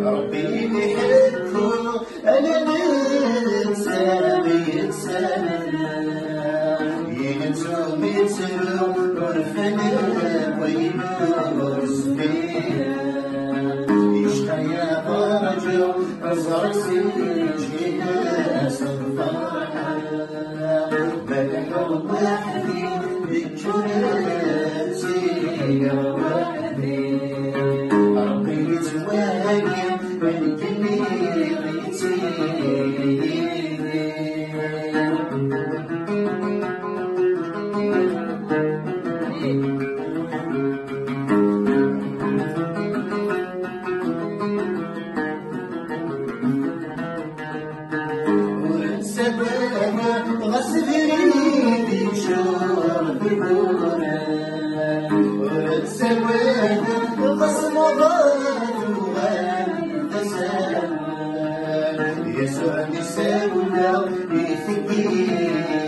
ربي بيحبه أنا ينتو مترو ورفنا وينور سبيل يشقى يا برجو أزرق سجينا صفاحا بالحب وحدي بجناتي يا وحدي ربي يتواجد من كليتي غسليني شور بنورا والسواد غصن ضاد وغسل يسوع نساونا يثقيل